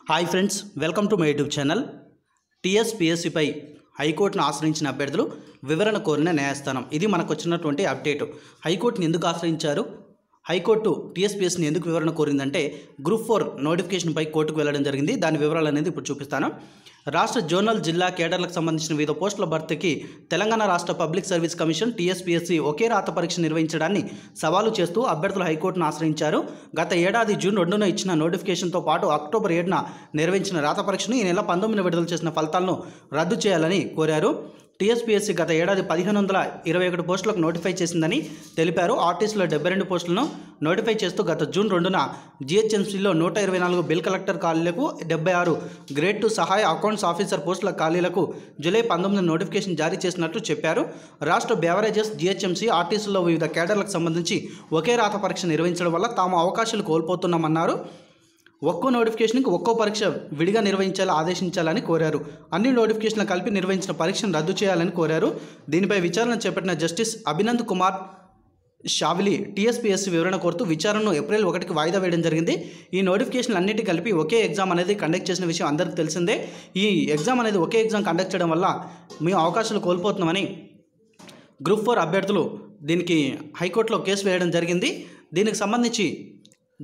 Hi friends, welcome to my YouTube channel. టీఎస్పీఎస్సీపై హైకోర్టును ఆశ్రయించిన అభ్యర్థులు వివరణ కోరిన న్యాయస్థానం. ఇది మనకు వచ్చినటువంటి అప్డేట్. హైకోర్టుని ఎందుకు ఆశ్రయించారు, హైకోర్టు టీఎస్పీఎస్సీని ఎందుకు వివరణ కోరిందంటే గ్రూప్ 4 నోటిఫికేషన్పై కోర్టుకు వెళ్ళడం జరిగింది. దాని వివరాలు అనేది ఇప్పుడు చూపిస్తాను. రాష్ట్ర జోనల్ జిల్లా కేడర్లకు సంబంధించిన వివిధ పోస్టుల భర్తీకి తెలంగాణ రాష్ట్ర పబ్లిక్ సర్వీస్ కమిషన్ టీఎస్పీఎస్సీ ఒకే రాత పరీక్ష నిర్వహించడాన్ని సవాలు చేస్తూ అభ్యర్థులు హైకోర్టును ఆశ్రయించారు. గత ఏడాది జూన్ 2న ఇచ్చిన నోటిఫికేషన్తో పాటు అక్టోబర్ 7న నిర్వహించిన రాత పరీక్షను ఈ నెల 19న విడుదల చేసిన ఫలితాలను రద్దు చేయాలని కోరారు. టీఎస్పీఎస్సీ గత ఏడాది 1521 పోస్టులకు నోటిఫై చేసిందని తెలిపారు. ఆర్టీసీలో 72 పోస్టులను నోటిఫై చేస్తూ గత జూన్ 2న జీహెచ్ఎంసీలో 124 బిల్ కలెక్టర్ ఖాళీలకు, 76 గ్రేడ్ 2 సహాయ అకౌంట్స్ ఆఫీసర్ పోస్టుల ఖాళీలకు జూలై 19 నోటిఫికేషన్ జారీ చేసినట్లు చెప్పారు. రాష్ట్ర బేవరేజెస్, జీహెచ్ఎంసీ, ఆర్టీసీలో వివిధ కేడర్లకు సంబంధించి ఒకే రాత పరీక్ష నిర్వహించడం వల్ల తాము అవకాశాలు కోల్పోతున్నామన్నారు. ఒక్కో నోటిఫికేషన్కి ఒక్కో పరీక్ష విడిగా నిర్వహించాలని ఆదేశించాలని కోరారు. అన్ని నోటిఫికేషన్లు కలిపి నిర్వహించిన పరీక్షను రద్దు చేయాలని కోరారు. దీనిపై విచారణ చేపట్టిన జస్టిస్ అభినంద్ కుమార్ షావిలి టీఎస్పీఎస్సీ వివరణ కోరుతూ విచారణను ఏప్రిల్ 1కి వాయిదా వేయడం జరిగింది. ఈ నోటిఫికేషన్లు అన్నిటి కలిపి ఒకే ఎగ్జామ్ అనేది కండక్ట్ చేసిన విషయం అందరికీ తెలిసిందే. ఈ ఎగ్జామ్ అనేది ఒకే ఎగ్జామ్ కండక్ట్ చేయడం వల్ల మేము అవకాశాలు కోల్పోతున్నామని గ్రూప్ 4 అభ్యర్థులు దీనికి హైకోర్టులో కేసు వేయడం జరిగింది. దీనికి సంబంధించి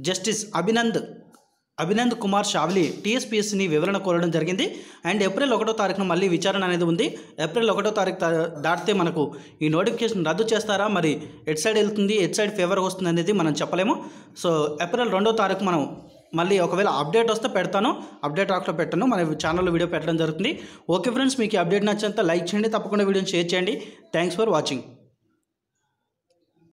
జస్టిస్ అభినంద్ కుమార్ షావ్లీ టీఎస్పీఎస్సీని వివరణ కోరడం జరిగింది. అండ్ ఏప్రిల్ 1వ తారీఖున మళ్ళీ విచారణ అనేది ఉంది. ఏప్రిల్ 1వ తారీఖు దాటితే మనకు ఈ నోటిఫికేషన్ రద్దు చేస్తారా, మరి ఎట్ సైడ్ వెళ్తుంది, ఎట్ సైడ్ ఫేవర్గా వస్తుంది అనేది మనం చెప్పలేము. సో ఏప్రిల్ 2వ తారీఖు మనం మళ్ళీ ఒకవేళ అప్డేట్ వస్తే పెడతాను, అప్డేట్ రాకుండా పెట్టాను, మన ఛానల్లో వీడియో పెట్టడం జరుగుతుంది. ఓకే ఫ్రెండ్స్, మీకు ఈ అప్డేట్ నచ్చినంత లైక్ చేయండి, తప్పకుండా వీడియోని షేర్ చేయండి. Thanks for watching.